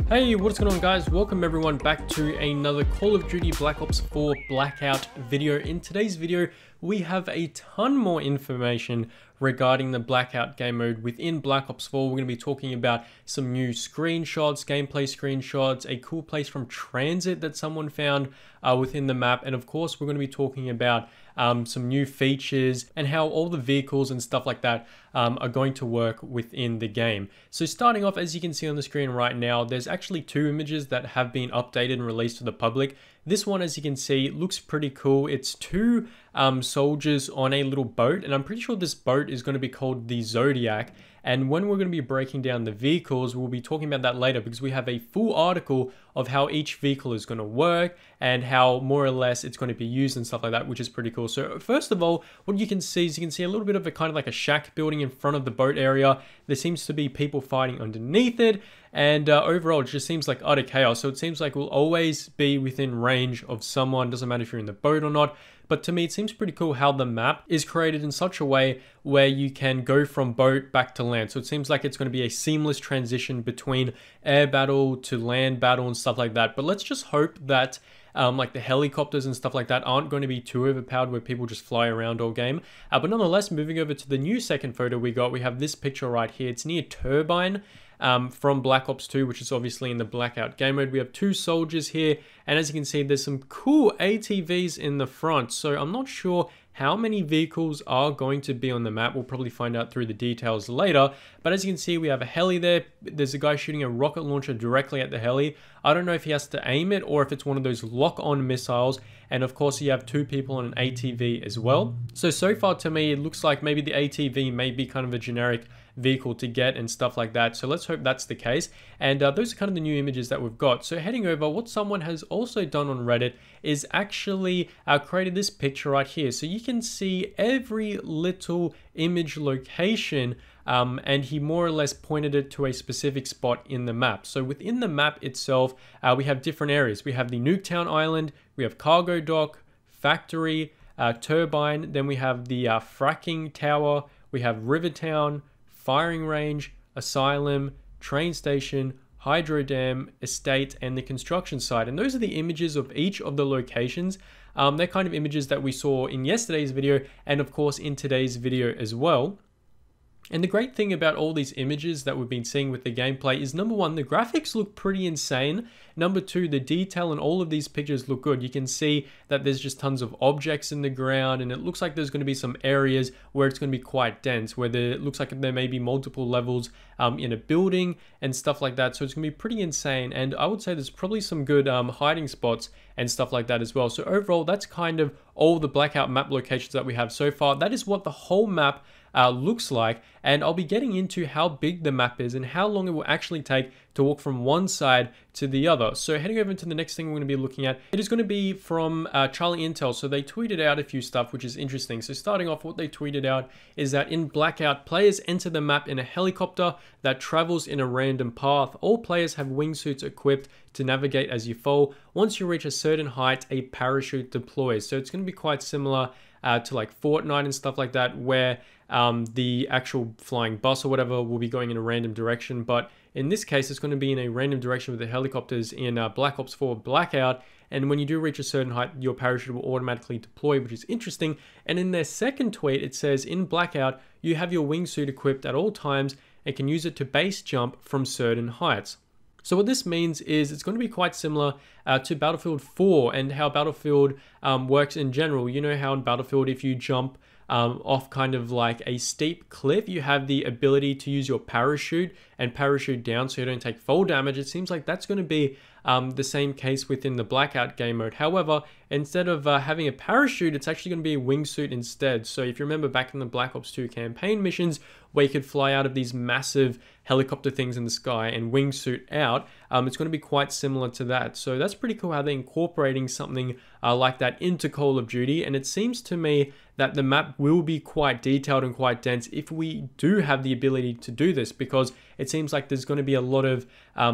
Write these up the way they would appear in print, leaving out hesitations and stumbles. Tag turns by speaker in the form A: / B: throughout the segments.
A: Hey, what's going on guys? Welcome everyone back to another Call of Duty Black Ops 4 Blackout video. In today's video, we have a ton more information regarding the Blackout game mode within Black Ops 4. We're going to be talking about some new screenshots, gameplay screenshots, a cool place from Tranzit that someone found within the map, and of course we're going to be talking about some new features and how all the vehicles and stuff like that are going to work within the game. So starting off, as you can see on the screen right now, there's actually two images that have been updated and released to the public. This one, as you can see, looks pretty cool. It's two soldiers on a little boat, and I'm pretty sure this boat is going to be called the Zodiac. And when we're going to be breaking down the vehicles, we'll be talking about that later because we have a full article of how each vehicle is going to work and how more or less it's going to be used and stuff like that, which is pretty cool. So first of all, what you can see is you can see a little bit of a kind of like a shack building in front of the boat area. There seems to be people fighting underneath it, and overall it just seems like utter chaos. So it seems like we'll always be within range of someone, doesn't matter if you're in the boat or not. But to me, it seems pretty cool how the map is created in such a way where you can go from boat back to land. So it seems like it's going to be a seamless transition between air battle to land battle and stuff like that. But let's just hope that like the helicopters and stuff like that aren't going to be too overpowered where people just fly around all game. But nonetheless, moving over to the new second photo we have this picture right here. It's near Turbine. From Black Ops 2, which is obviously in the Blackout game mode. We have two soldiers here, and as you can see, there's some cool ATVs in the front. So I'm not sure how many vehicles are going to be on the map. We'll probably find out through the details later. But as you can see, we have a heli there. There's a guy shooting a rocket launcher directly at the heli. I don't know if he has to aim it or if it's one of those lock-on missiles. And of course, you have two people on an ATV as well. So far to me, it looks like maybe the ATV may be kind of a generic vehicle to get and stuff like that. So let's hope that's the case. And those are kind of the new images that we've got. So heading over, what someone has also done on Reddit is actually created this picture right here. So you can see every little image location, and he more or less pointed it to a specific spot in the map. So within the map itself, we have different areas. We have the Nuketown Island, we have Cargo Dock, Factory, Turbine, then we have the Fracking Tower, we have Rivertown, Firing Range, Asylum, Train Station, Hydro Dam, Estate, and the construction site. And those are the images of each of the locations. They're kind of images that we saw in yesterday's video and of course in today's video as well. And the great thing about all these images that we've been seeing with the gameplay is, number one, the graphics look pretty insane. Number two, the detail in all of these pictures look good. You can see that there's just tons of objects in the ground, and it looks like there's going to be some areas where it's going to be quite dense, where it looks like there may be multiple levels in a building and stuff like that. So it's going to be pretty insane, and I would say there's probably some good hiding spots and stuff like that as well. So overall, that's kind of all the Blackout map locations that we have so far. That is what the whole map looks like, and I'll be getting into how big the map is and how long it will actually take to walk from one side to the other. So heading over to the next thing we're going to be looking at, it is going to be from Charlie Intel. So they tweeted out a few stuff which is interesting. So starting off, what they tweeted out is that in Blackout, players enter the map in a helicopter that travels in a random path. All players have wingsuits equipped to navigate as you fall. Once you reach a certain height, a parachute deploys. So it's going to be quite similar to like Fortnite and stuff like that, where the actual flying bus or whatever will be going in a random direction. But in this case, it's going to be in a random direction with the helicopters in Black Ops 4 Blackout. And when you do reach a certain height, your parachute will automatically deploy, which is interesting. And in their second tweet, it says, in Blackout, you have your wingsuit equipped at all times and can use it to base jump from certain heights. So what this means is it's going to be quite similar to Battlefield 4 and how Battlefield works in general. You know how in Battlefield, if you jump off kind of like a steep cliff, you have the ability to use your parachute and parachute down so you don't take fall damage. It seems like that's going to be the same case within the Blackout game mode. However, instead of having a parachute, it's actually going to be a wingsuit instead. So if you remember back in the Black Ops 2 campaign missions where you could fly out of these massive helicopter things in the sky and wingsuit out, it's going to be quite similar to that. So that's pretty cool how they're incorporating something like that into Call of Duty. And it seems to me that the map will be quite detailed and quite dense if we do have the ability to do this, because it seems like there's going to be a lot of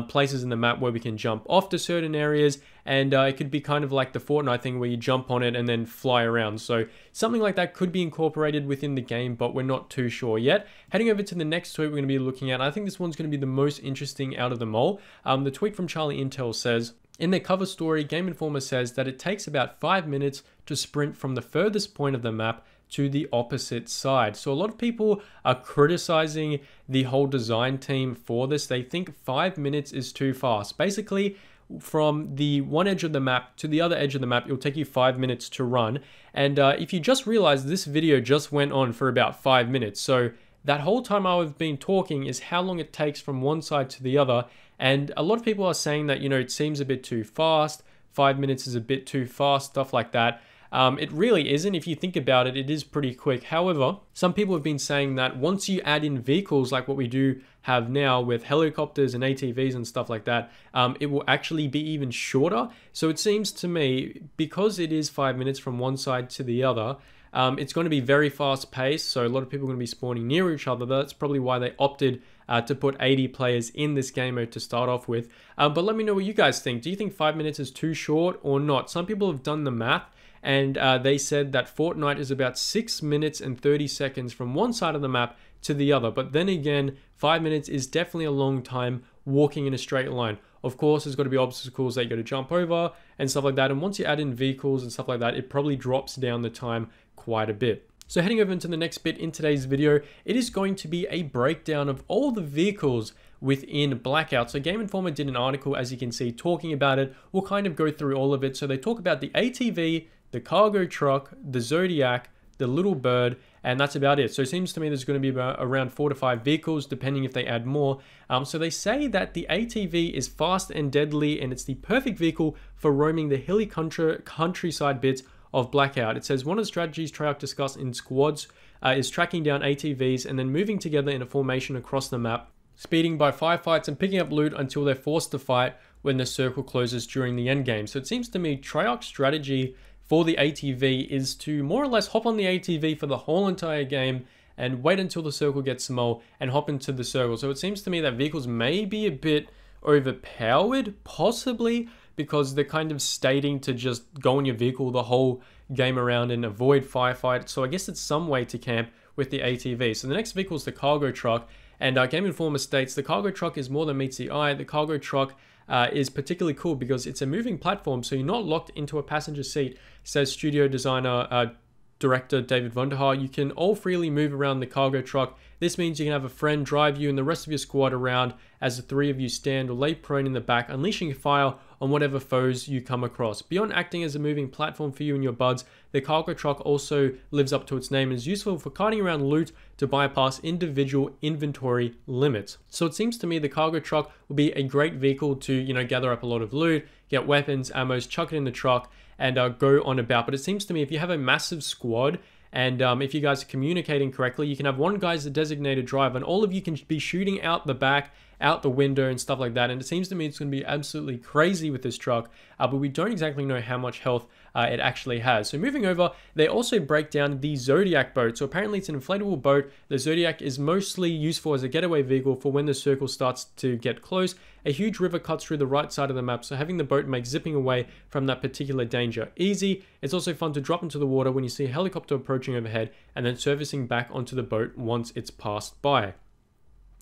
A: places in the map where we can jump off to certain areas, and it could be kind of like the Fortnite thing where you jump on it and then fly around. So something like that could be incorporated within the game, but we're not too sure yet. Heading over to the next tweet we're going to be looking at, I think this one's going to be the most interesting out of them all. The tweet from Charlie Intel says, in their cover story, Game Informer says that it takes about 5 minutes to sprint from the furthest point of the map to the opposite side. So a lot of people are criticizing the whole design team for this. They think 5 minutes is too fast. Basically, from the one edge of the map to the other edge of the map, it'll take you 5 minutes to run. And if you just realize this video just went on for about 5 minutes. So that whole time I've been talking is how long it takes from one side to the other. And a lot of people are saying that, you know, it seems a bit too fast. 5 minutes is a bit too fast, stuff like that. It really isn't. If you think about it, it is pretty quick. However, some people have been saying that once you add in vehicles like what we do have now with helicopters and ATVs and stuff like that, it will actually be even shorter. So it seems to me, because it is 5 minutes from one side to the other, it's going to be very fast paced. So a lot of people are going to be spawning near each other. That's probably why they opted to put 80 players in this game mode to start off with. But let me know what you guys think. Do you think 5 minutes is too short or not? Some people have done the math, and they said that Fortnite is about 6 minutes and 30 seconds from one side of the map to the other. But then again, 5 minutes is definitely a long time walking in a straight line. Of course, there's got to be obstacles that you got to jump over and stuff like that. And once you add in vehicles and stuff like that, it probably drops down the time quite a bit. So heading over into the next bit in today's video, it is going to be a breakdown of all the vehicles within Blackout. So Game Informer did an article, as you can see, talking about it. We'll kind of go through all of it. So they talk about the ATV, the cargo truck, the Zodiac, the Little Bird, and that's about it. So it seems to me there's going to be about around 4 to 5 vehicles, depending if they add more. So they say that the ATV is fast and deadly, and it's the perfect vehicle for roaming the hilly countryside bits of Blackout. It says one of the strategies Treyarch discussed in squads is tracking down ATVs and then moving together in a formation across the map, speeding by firefights and picking up loot until they're forced to fight when the circle closes during the endgame. So it seems to me Treyarch's strategy for the ATV is to more or less hop on the ATV for the whole entire game and wait until the circle gets small and hop into the circle. So it seems to me that vehicles may be a bit overpowered, possibly, because they're kind of stating to just go in your vehicle the whole game around and avoid firefight. So I guess it's some way to camp with the ATV. So the next vehicle is the cargo truck, and Game Informer states the cargo truck is more than meets the eye. The cargo truck is particularly cool because it's a moving platform, so you're not locked into a passenger seat, says studio designer director David Vonderhaar. You can all freely move around the cargo truck. This means you can have a friend drive you and the rest of your squad around as the 3 of you stand or lay prone in the back, unleashing fire on whatever foes you come across. Beyond acting as a moving platform for you and your buds, the cargo truck also lives up to its name and is useful for carting around loot to bypass individual inventory limits. So it seems to me the cargo truck will be a great vehicle to, you know, gather up a lot of loot, get weapons, ammos, chuck it in the truck, and go on about. But it seems to me if you have a massive squad, and if you guys are communicating correctly, you can have one guy as the designated driver, and all of you can be shooting out the back, out the window and stuff like that. And it seems to me it's going to be absolutely crazy with this truck, but we don't exactly know how much health it actually has. So moving over, they also break down the Zodiac boat. So apparently it's an inflatable boat. The Zodiac is mostly useful as a getaway vehicle for when the circle starts to get close. A huge river cuts through the right side of the map, so having the boat makes zipping away from that particular danger easy. It's also fun to drop into the water when you see a helicopter approaching overhead and then surfacing back onto the boat once it's passed by.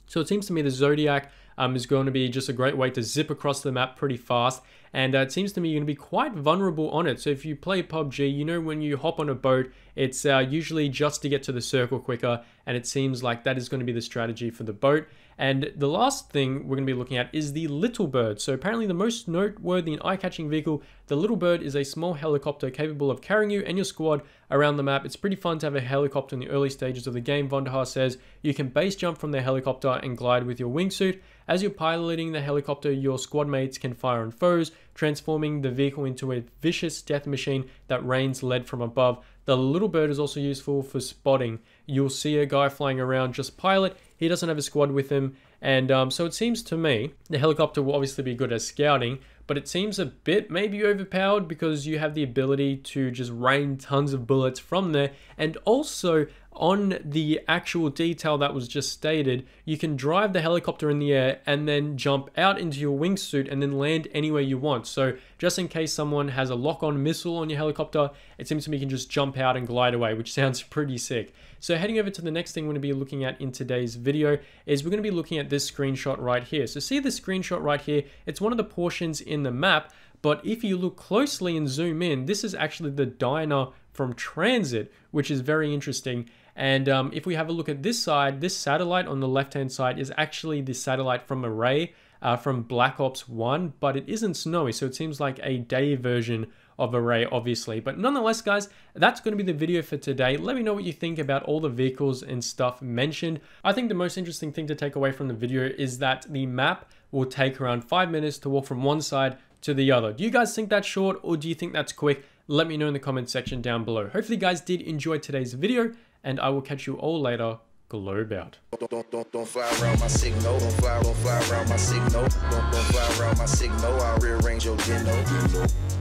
A: So it seems to me the Zodiac is going to be just a great way to zip across the map pretty fast. And it seems to me you're going to be quite vulnerable on it. So if you play PUBG, you know when you hop on a boat, it's usually just to get to the circle quicker. And it seems like that is going to be the strategy for the boat. And the last thing we're going to be looking at is the Little Bird. So apparently the most noteworthy and eye-catching vehicle, the Little Bird, is a small helicopter capable of carrying you and your squad around the map. It's pretty fun to have a helicopter in the early stages of the game. Vonderhaar says you can base jump from the helicopter and glide with your wingsuit. As you're piloting the helicopter, your squad mates can fire on foes, transforming the vehicle into a vicious death machine that rains lead from above. The Little Bird is also useful for spotting. You'll see a guy flying around, just pilot. He doesn't have a squad with him. And so it seems to me the helicopter will obviously be good as scouting, but it seems a bit maybe overpowered because you have the ability to just rain tons of bullets from there. And also on the actual detail that was just stated, you can drive the helicopter in the air and then jump out into your wingsuit and then land anywhere you want. So just in case someone has a lock-on missile on your helicopter, it seems to me you can just jump out and glide away, which sounds pretty sick. So heading over to the next thing we're going to be looking at in today's video is we're going to be looking at this screenshot right here. So see this screenshot right here, it's one of the portions in the map, but if you look closely and zoom in, this is actually the diner from Tranzit, which is very interesting. And if we have a look at this side, this satellite on the left-hand side is actually the satellite from Array from Black Ops 1, but it isn't snowy, so it seems like a day version of Array, obviously. But nonetheless, guys, that's going to be the video for today. Let me know what you think about all the vehicles and stuff mentioned. I think the most interesting thing to take away from the video is that the map will take around 5 minutes to walk from one side to the other. Do you guys think that's short, or do you think that's quick? Let me know in the comment section down below. Hopefully you guys did enjoy today's video, and I will catch you all later. Globe out.
B: Don't fly around my signal. Don't fly around my signal. Don't fly around my signal. I'll rearrange your dinner.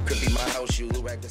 B: Could be my house, you act the